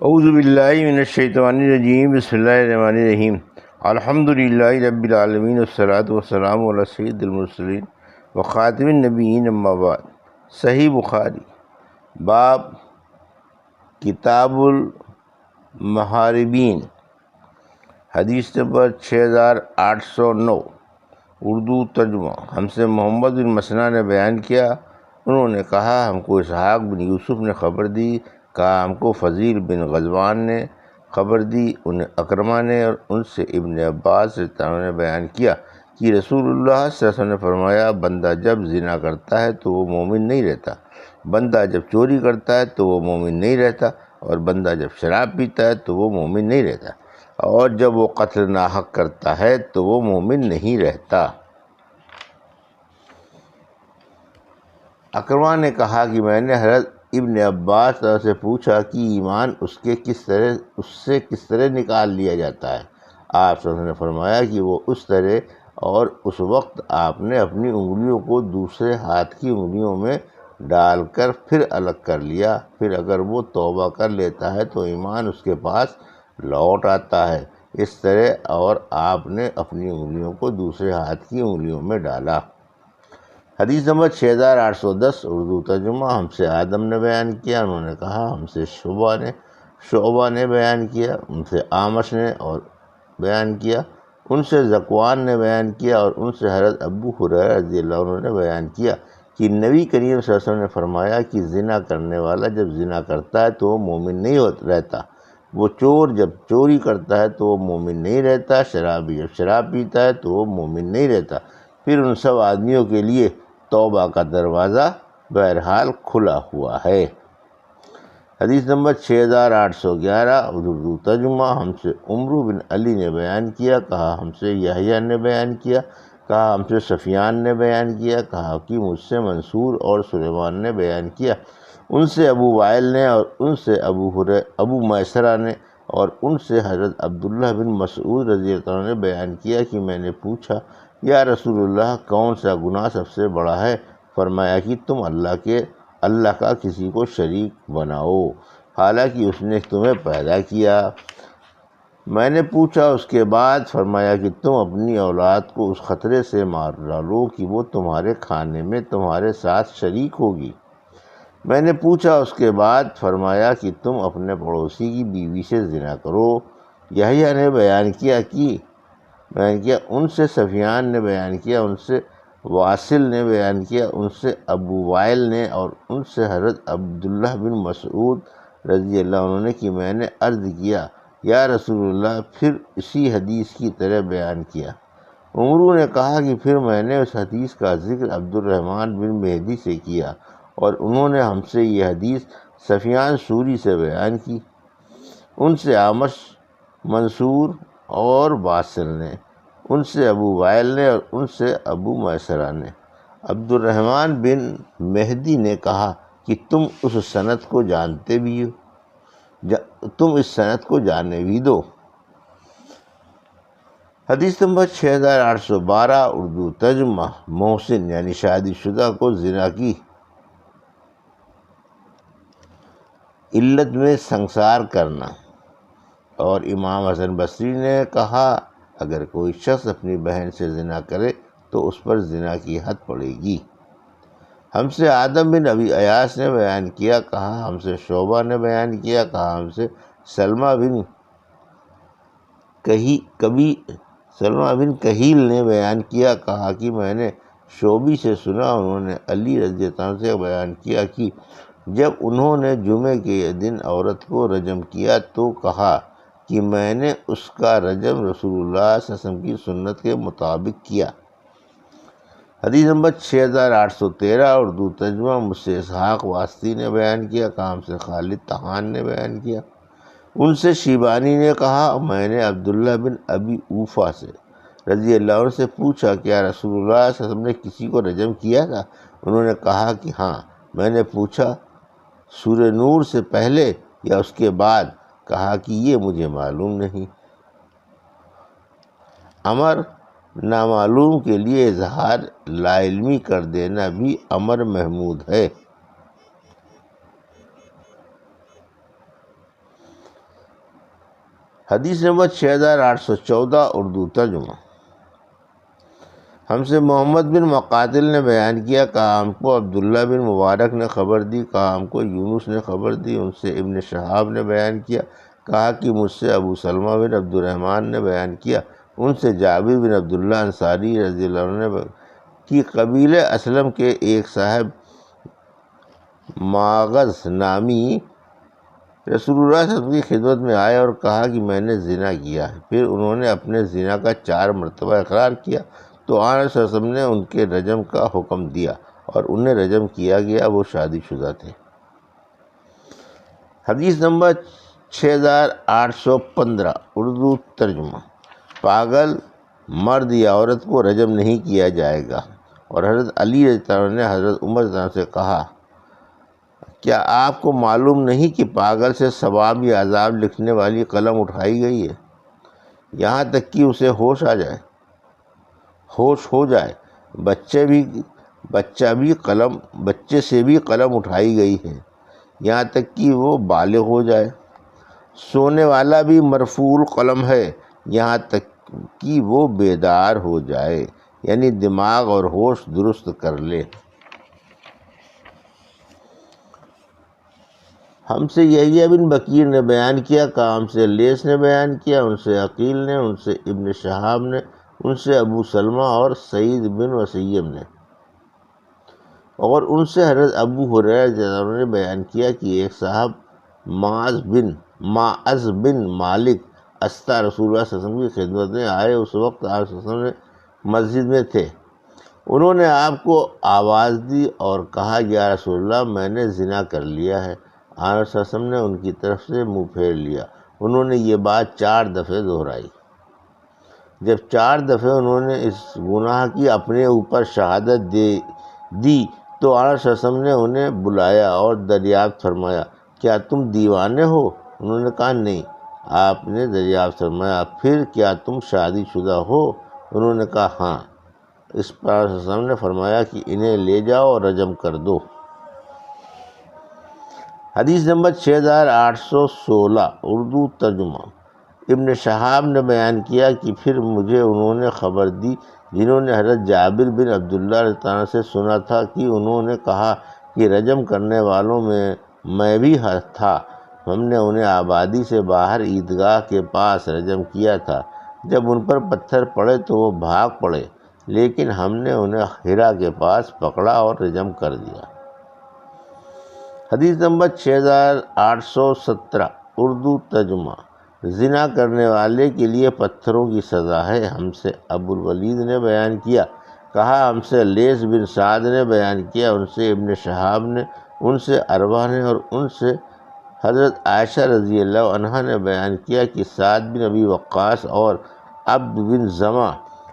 اعوذ باللہ من الشیطان الرجیم، بسم اللہ الرحمن الرحیم۔ الحمد للہ رب العالمین، والصلاۃ والسلام علی سید المرسلین وخاتم النبیین، اما بعد۔ صحیح بخاری، باب کتاب المحاربین، حدیث نمبر 6809، اردو ترجمہ۔ ہم سے محمد بن مسنہ نے بیان کیا، انہوں نے کہا ہم کو اسحاق بن یوسف نے خبر دی، کہا ہم کو فضیل بن غزوان نے خبر دی، انہیں اکرمہ نے اور ان سے ابن عباس رضی اللہ عنہ نے بیان کیا کہ رسول اللہ صلی اللہ علیہ وسلم نے فرمایا، بندہ جب زنا کرتا ہے تو وہ مومن نہیں رہتا، بندہ جب چوری کرتا ہے تو وہ مومن نہیں رہتا، اور بندہ جب شراب پیتا ہے تو وہ مومن نہیں رہتا، اور جب وہ قتل ناحق کرتا ہے تو وہ مومن نہیں رہتا۔ اکرمہ نے کہا کہ میں نے حضرت ابن عباس سے پوچھا کہ ایمان اس سے کس طرح نکال لیا جاتا ہے؟ آپ صلی اللہ علیہ وسلم نے فرمایا کہ وہ اس طرح، اور اس وقت آپ نے اپنی انگلیوں کو دوسرے ہاتھ کی انگلیوں میں ڈال کر پھر الگ کر لیا، پھر اگر وہ توبہ کر لیتا ہے تو ایمان اس کے پاس لوٹ آتا ہے، اس طرح، اور آپ نے اپنی انگلیوں کو دوسرے ہاتھ کی انگلیوں میں ڈالا۔ حدیث نمبر 6810، اردو ترجمہ۔ ہم سے آدم نے بیان کیا، انہوں نے کہا ہم سے شعبہ نے بیان کیا، ان سے اعمش نے اور بیان کیا، ان سے ذکوان نے بیان کیا، اور ان سے حضرت ابو ہریرہ رضی اللہ عنہ نے بیان کیا کہ نبی کریم صلی اللہ علیہ وسلم نے فرمایا کہ زنا کرنے والا جب زنا کرتا ہے تو وہ مومن نہیں رہتا، وہ چور جب چوری کرتا ہے تو وہ مومن نہیں رہتا، شرابی جب شراب پیتا ہے تو وہ مومن نہیں رہتا، پھر ان سب آدمیوں کے لیے توبہ کا دروازہ بہرحال کھلا ہوا ہے۔ حدیث نمبر 6811، اردو ترجمہ۔ ہم سے عمرو بن علی نے بیان کیا، کہا ہم سے یحییٰ نے بیان کیا، کہا ہم سے سفیان نے بیان کیا، کہا کہ مجھ سے منصور اور سلیمان نے بیان کیا، ان سے ابو وائل نے اور ان سے ابو میسرہ نے اور ان سے حضرت عبداللہ بن مسعود رضی اللہ عنہ نے بیان کیا کہ میں نے پوچھا، یا رسول اللہ کون سا گناہ سب سے بڑا ہے؟ فرمایا کہ تم اللہ کا کسی کو شریک بناؤ حالانکہ اس نے تمہیں پیدا کیا۔ میں نے پوچھا اس کے بعد؟ فرمایا کہ تم اپنی اولاد کو اس خطرے سے مار ڈالو کہ وہ تمہارے کھانے میں تمہارے ساتھ شریک ہوگی۔ میں نے پوچھا اس کے بعد؟ فرمایا کہ تم اپنے پڑوسی کی بیوی سے زنا کرو۔ یحییٰ نے بیان کیا، ان سے سفیان نے بیان کیا، ان سے واصل نے بیان کیا، ان سے ابو وائل نے اور ان سے حضرت عبداللہ بن مسعود رضی اللہ عنہ نے کہ میں نے عرض کیا، یا رسول اللہ، پھر اسی حدیث کی طرح بیان کیا۔ عمرو نے کہا کہ پھر میں نے اس حدیث کا ذکر عبد الرحمن بن مہدی سے کیا، اور انہوں نے ہم سے یہ حدیث سفیان ثوری سے بیان کی، ان سے اعمش، منصور اور واصل نے، ان سے ابو وائل نے اور ان سے ابو میسرہ نے۔ عبد الرحمن بن مہدی نے کہا کہ تم اس سند کو جانتے بھی ہو، تم اس سند کو جانے بھی دو۔ حدیث نمبر 6812، اردو ترجمہ۔ محسن یعنی شادی شدہ کو زنا کی علت میں سنگسار کرنا۔ اور امام حسن بصری نے کہا اگر کوئی شخص اپنی بہن سے زنا کرے تو اس پر زنا کی حد پڑے گی۔ ہم سے آدم بن ابی ایاس نے بیان کیا، کہا ہم سے شعبہ نے بیان کیا، کہا ہم سے سلمہ بن کہیل نے بیان کیا، کہا کہ میں نے شعبی سے سنا، انہوں نے علی رضی اللہ عنہ سے بیان کیا کہ جب انہوں نے جمعے کے دن عورت کو رجم کیا تو کہا کہ میں نے اس کا رجم رسول اللہ صلی اللہ علیہ وسلم کی سنت کے مطابق کیا۔ حدیث نمبر 6813، اردو ترجمہ۔ مجھ سے اسحاق واسطی نے بیان کیا، کہا ہم سے خالد طحان نے بیان کیا، ان سے شیبانی نے کہا میں نے عبداللہ بن ابی اوفا سے رضی اللہ عنہ سے پوچھا کیا رسول اللہ صلی اللہ علیہ وسلم نے کسی کو رجم کیا تھا؟ انہوں نے کہا کہ ہاں۔ میں نے پوچھا سورہ نور سے پہلے یا اس کے بعد؟ کہا کہ یہ مجھے معلوم نہیں۔ امر نامعلوم کے لیے اظہار لا علمی کر دینا بھی امر محمود ہے۔ حدیث نمبر 6814 اردو ترجمہ۔ ہم سے محمد بن مقاتل نے بیان کیا، کہا ہم کو عبداللہ بن مبارک نے خبر دی، کہا ہم کو یونس نے خبر دی، ان سے ابن شہاب نے بیان کیا، کہا کہ مجھ سے ابو سلمہ بن عبد الرحمن نے بیان کیا، ان سے جابر بن عبداللہ انصاری رضی اللہ عنہ نے کہ قبیلہ اسلم کے ایک صاحب ماغز نامی رسول اللہ صلی اللہ علیہ وسلم کی خدمت میں آئے اور کہا کہ میں نے زنا کیا ہے۔ پھر انہوں نے اپنے زنا کا 4 مرتبہ اقرار کیا تو آن صلی اللہ علیہ وسلم نے ان کے رجم کا حکم دیا اور انہیں رجم کیا گیا، وہ شادی شدہ تھے۔ حدیث نمبر 6815 اردو ترجمہ۔ پاگل مرد یا عورت کو رجم نہیں کیا جائے گا۔ اور حضرت علی رضی اللہ عنہ نے حضرت عمر رضی اللہ عنہ سے کہا، کیا آپ کو معلوم نہیں کہ پاگل سے ثواب یا عذاب لکھنے والی قلم اٹھائی گئی ہے، یہاں تک کہ اسے ہوش ہو جائے؟ بچے سے بھی قلم اٹھائی گئی ہے یہاں تک کہ وہ بالغ ہو جائے۔ سونے والا بھی مرفوع القلم ہے یہاں تک کہ وہ بیدار ہو جائے، یعنی دماغ اور ہوش درست کر لے۔ ہم سے یحییٰ بن بکیر نے بیان کیا، کہا ہم سے لیث نے بیان کیا، ان سے عقیل نے، ان سے ابن شہاب نے، ان سے ابو سلمہ اور سعید بن وسیم نے، اور ان سے حضرت ابو ہریرہ رضی اللہ عنہ نے بیان کیا کہ ایک صاحب معاذ بن مالک استا رسول اللہ صلی اللہ علیہ وسلم کی خدمت میں آئے۔ اس وقت آپ صلی اللہ علیہ وسلم نے مسجد میں تھے۔ انہوں نے آپ کو آواز دی اور کہا، یا رسول اللہ، میں نے زنا کر لیا ہے۔ آپ صلی اللہ علیہ وسلم نے ان کی طرف سے منہ پھیر لیا۔ انہوں نے یہ بات 4 دفعے دہرائی۔ جب 4 دفعے انہوں نے اس گناہ کی اپنے اوپر شہادت دی تو آپ صلی اللہ علیہ وسلم نے انہیں بلایا اور دریافت فرمایا، کیا تم دیوانے ہو؟ انہوں نے کہا نہیں۔ آپ نے دریافت فرمایا، پھر کیا تم شادی شدہ ہو؟ انہوں نے کہا ہاں۔ اس پر آپ صلی اللہ علیہ وسلم نے فرمایا کہ انہیں لے جاؤ اور رجم کر دو۔ حدیث نمبر 6816 اردو ترجمہ۔ ابن شہاب نے بیان کیا کہ پھر مجھے انہوں نے خبر دی جنہوں نے حضرت جابر بن عبداللہ رضی اللہ عنہ سے سنا تھا کہ انہوں نے کہا کہ رجم کرنے والوں میں بھی تھا۔ ہم نے انہیں آبادی سے باہر عیدگاہ کے پاس رجم کیا تھا۔ جب ان پر پتھر پڑے تو وہ بھاگ پڑے، لیکن ہم نے انہیں حرا کے پاس پکڑا اور رجم کر دیا۔ حدیث نمبر 6817 اردو ترجمہ۔ زنا کرنے والے کے لیے پتھروں کی سزا ہے۔ ہم سے ابو الولید نے بیان کیا، کہا ہم سے لیث بن سعد نے بیان کیا، ان سے ابن شہاب نے، ان سے عروہ نے، اور ان سے حضرت عائشہ رضی اللہ عنہا نے بیان کیا کہ سعد بن ابی وقاص اور عبد بن زمہ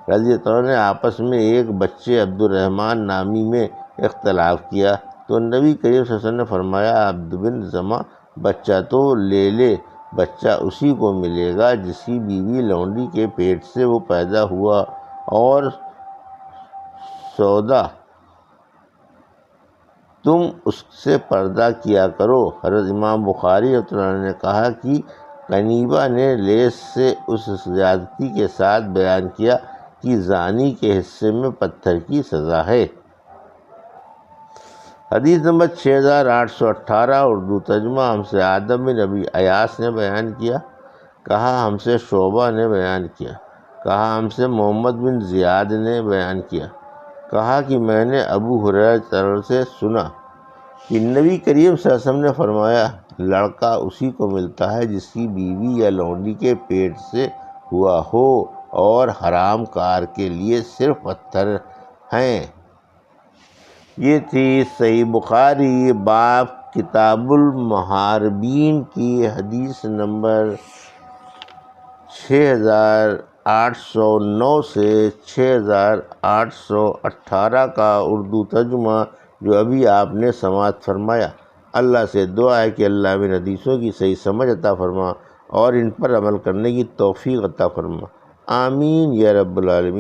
رضی اللہ عنہ نے آپس میں ایک بچے عبد الرحمن نامی میں اختلاف کیا تو نبی کریم صلی اللہ علیہ وسلم نے فرمایا، عبد بن زمہ بچہ تو لے، بچہ اسی کو ملے گا جس کی بیوی لونڈی کے پیٹ سے وہ پیدا ہوا، اور سودا تم اس سے پردہ کیا کرو۔ حضرت امام بخاری رحمۃ اللہ علیہ نے کہا کہ قنیبہ نے لیث سے اس زیادتی کے ساتھ بیان کیا کہ زانی کے حصے میں پتھر کی سزا ہے۔ حدیث نمبر 6818 اردو ترجمہ۔ ہم سے آدم بن ابی ایاس نے بیان کیا، کہا ہم سے شعبہ نے بیان کیا، کہا ہم سے محمد بن زیاد نے بیان کیا، کہا کہ میں نے ابو ہریرہ سے سنا کہ نبی کریم صلی اللہ علیہ وسلم نے فرمایا، لڑکا اسی کو ملتا ہے جس کی بیوی یا لونڈی کے پیٹ سے ہوا ہو، اور حرام کار کے لیے صرف پتھر ہیں۔ یہ تھی صحیح بخاری باب کتاب المحاربین کی حدیث نمبر 6809 سے 6818 کا اردو ترجمہ جو ابھی آپ نے سماعت فرمایا۔ اللہ سے دعا ہے کہ اللہ ان حدیثوں کی صحیح سمجھ عطا فرما اور ان پر عمل کرنے کی توفیق عطا فرما۔ آمین یا رب العالمین۔